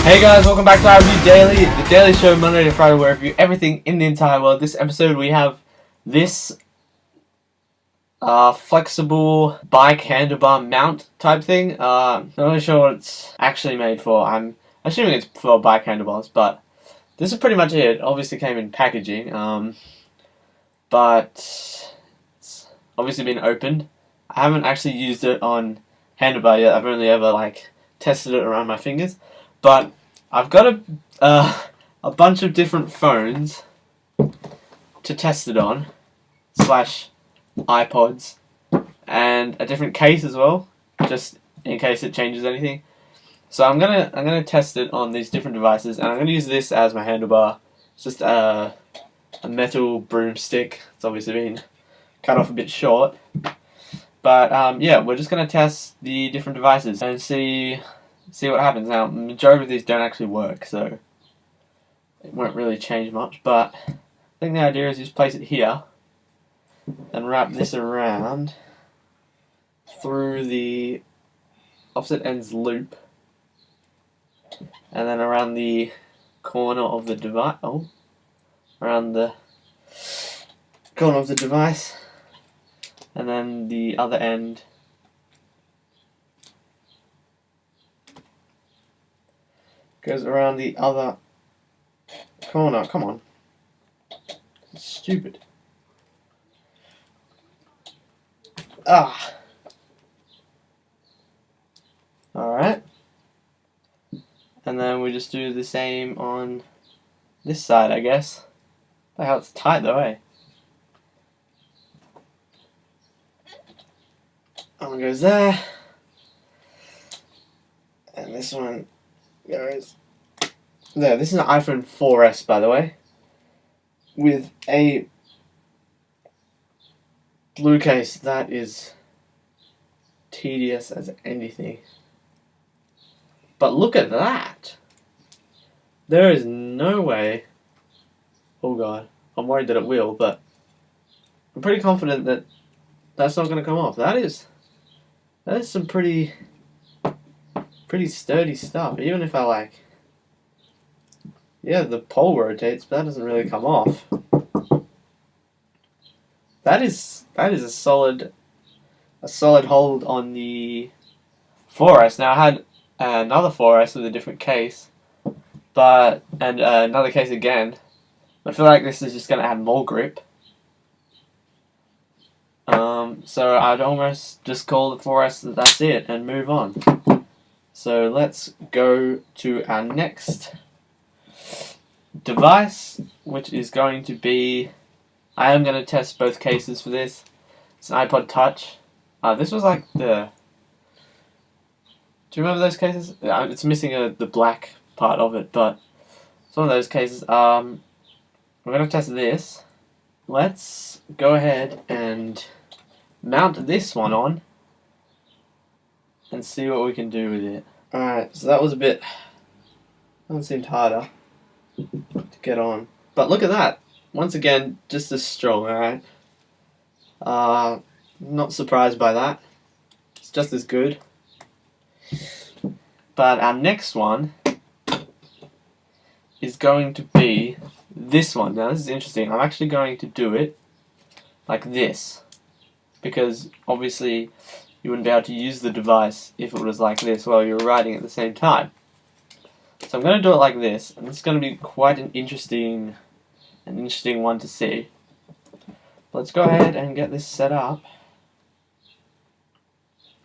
Hey guys, welcome back to iReview Daily, the daily show Monday to Friday where I review everything in the entire world. This episode we have this flexible bike handlebar mount type thing. Not really sure what it's actually made for. I'm assuming it's for bike handlebars, but this is pretty much it. It obviously came in packaging, but it's obviously been opened. I haven't actually used it on handlebar yet. I've only ever tested it around my fingers. But I've got a bunch of different phones to test it on, slash iPods, and a different case as well, just in case it changes anything. So I'm gonna test it on these different devices, and I'm gonna use this as my handlebar. It's just a metal broomstick. It's obviously been cut off a bit short, but yeah, we're just gonna test the different devices and see what happens. Now, the majority of these don't actually work, so it won't really change much, but I think the idea is just place it here and wrap this around through the opposite ends loop and then around the corner of the device. Around the corner of the device, and then the other end goes around the other corner. Come on. It's stupid. Alright. And then we just do the same on this side, I guess. The hell, it's tight though, eh? That one goes there. And this one goes there. This is an iPhone 4S, by the way, with a blue case that is tedious as anything. But look at that! There is no way. Oh god, I'm worried that it will, but I'm pretty confident that that's not going to come off. That is some pretty sturdy stuff. Even if yeah, the pole rotates, but that doesn't really come off. That is a solid hold on the 4S. Now I had another 4S with a different case, and another case again. I feel like this is just going to add more grip. So I'd almost just call the 4S that's it and move on. So let's go to our next device, which is going to be, I am going to test both cases for this. It's an iPod Touch. This was like do you remember those cases? It's missing the black part of it, but it's one of those cases. We're going to test this. Let's go ahead and mount this one on and see what we can do with it. Alright, so that seemed harder to get on. But look at that. Once again, just as strong, alright? Not surprised by that. It's just as good. But our next one is going to be this one. Now this is interesting. I'm actually going to do it like this, because obviously you wouldn't be able to use the device if it was like this while you're writing at the same time. So I'm going to do it like this, and it's going to be quite an interesting one to see. Let's go ahead and get this set up.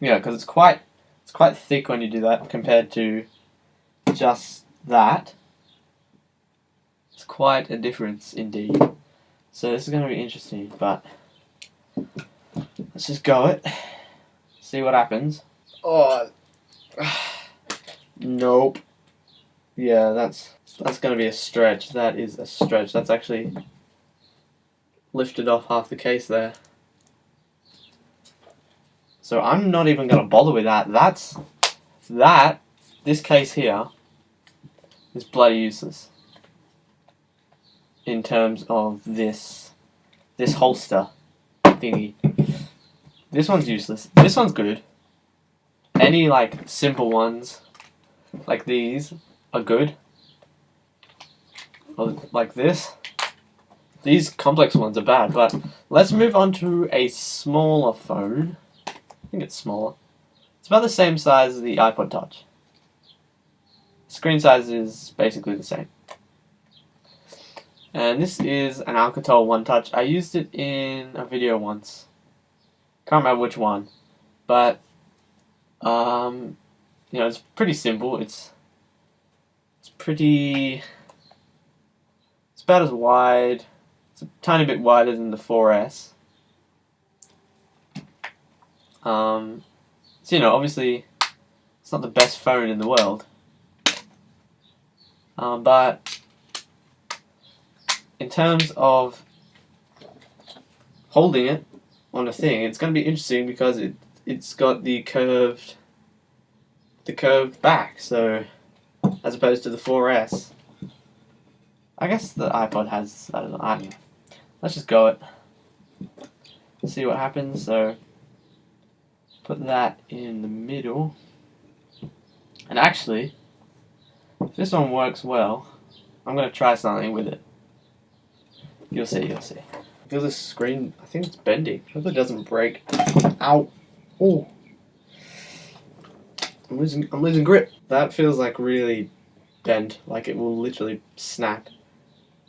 Yeah, because it's quite thick when you do that compared to just that. It's quite a difference indeed. So this is going to be interesting, but let's just go it. See what happens. Oh, nope. Yeah, that's going to be a stretch. That is a stretch. That's actually lifted off half the case there. So I'm not even going to bother with that. This case here is bloody useless in terms of this holster thingy. This one's useless. This one's good. Any simple ones like these are good. Like this. These complex ones are bad, but let's move on to a smaller phone. I think it's smaller. It's about the same size as the iPod Touch. Screen size is basically the same. And this is an Alcatel One Touch. I used it in a video once. Can't remember which one. But, it's pretty simple. It's about as wide. It's a tiny bit wider than the 4S. Obviously, it's not the best phone in the world. But in terms of holding it on a thing, it's going to be interesting because it's got the curved back. So as opposed to the 4S. I guess the iPod has, I don't know. Let's just go it. See what happens. So put that in the middle. And actually, if this one works well, I'm going to try something with it. You'll see. I feel this screen, I think it's bending. I hope it doesn't break. Ow. Oh. I'm losing grip. That feels like really bent, like it will literally snap.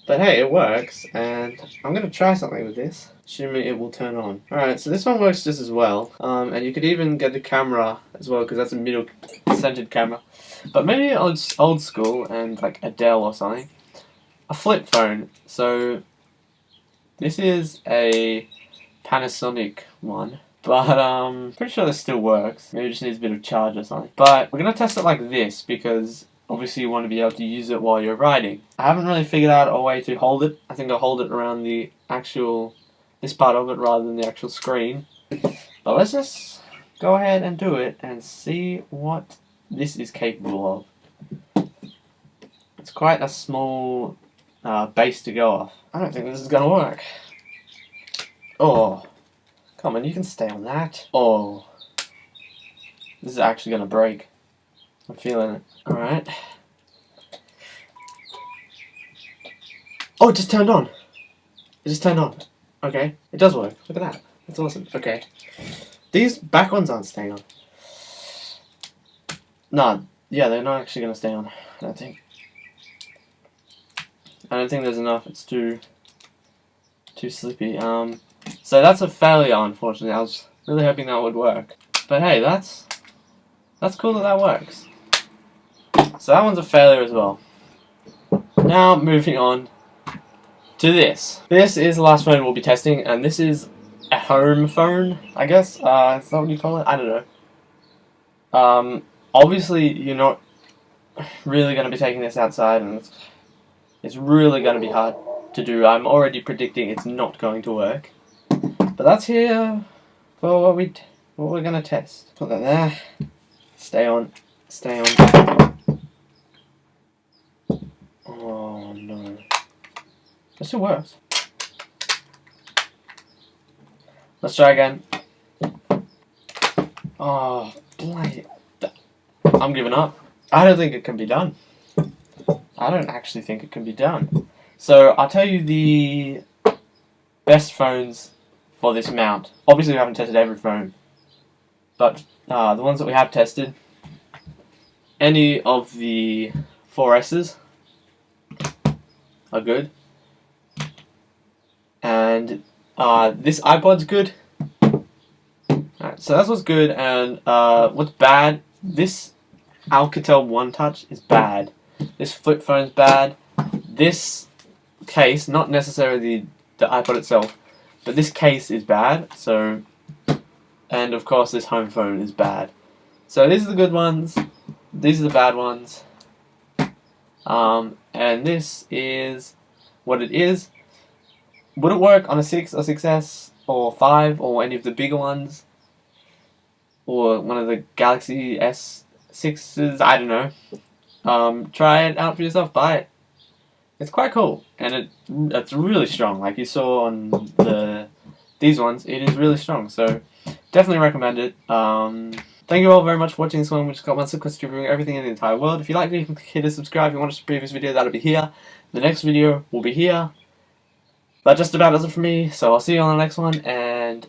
But hey, it works, and I'm going to try something with this, assuming it will turn on. Alright, so this one works just as well, and you could even get the camera as well, because that's a middle-centered camera. But maybe old school, and like a Dell or something. A flip phone. So this is a Panasonic one, but pretty sure this still works. Maybe it just needs a bit of charge or something. But we're going to test it like this, because obviously you want to be able to use it while you're riding. I haven't really figured out a way to hold it. I think I'll hold it around this part of it rather than the actual screen. But let's just go ahead and do it and see what this is capable of. It's quite a small base to go off. I don't think this is going to work. Oh, come on, you can stay on that. Oh, this is actually going to break. I'm feeling it. Alright. Oh, it just turned on. It just turned on. Okay. It does work. Look at that. That's awesome. Okay. These back ones aren't staying on. No. Yeah, they're not actually going to stay on. I don't think. I don't think there's enough. It's too slippy. So that's a failure, unfortunately. I was really hoping that would work. But hey, that's cool that works. So that one's a failure as well. Now moving on to this. This is the last phone we'll be testing, and this is a home phone, I guess. Is that what you call it? I don't know. Obviously you're not really going to be taking this outside, and it's really going to be hard to do. I'm already predicting it's not going to work. But that's here for what we're going to test. Put that there. Stay on. Oh no. That still works. Let's try again. Oh, blind. I'm giving up. I don't think it can be done. I don't actually think it can be done. So I'll tell you the best phones for this mount. Obviously we haven't tested every phone, but the ones that we have tested, any of the 4S's are good, and this iPod's good. Alright, so that's what's good, and what's bad, this Alcatel One Touch is bad. This flip phone's bad. This case, not necessarily the iPod itself, but this case is bad. So, and of course this home phone is bad. So these are the good ones. These are the bad ones. And this is what it is. Would it work on a 6 or 6S or 5 or any of the bigger ones? Or one of the Galaxy S6s? I don't know. Try it out for yourself. Buy it. It's quite cool, and it's really strong. Like you saw on these ones, it is really strong. So definitely recommend it. Thanks thank you all very much for watching this one, which got one question reviewing everything in the entire world. If you like it, you can hit subscribe. If you watched the previous video, that'll be here. The next video will be here. That just about does it for me, so I'll see you on the next one, and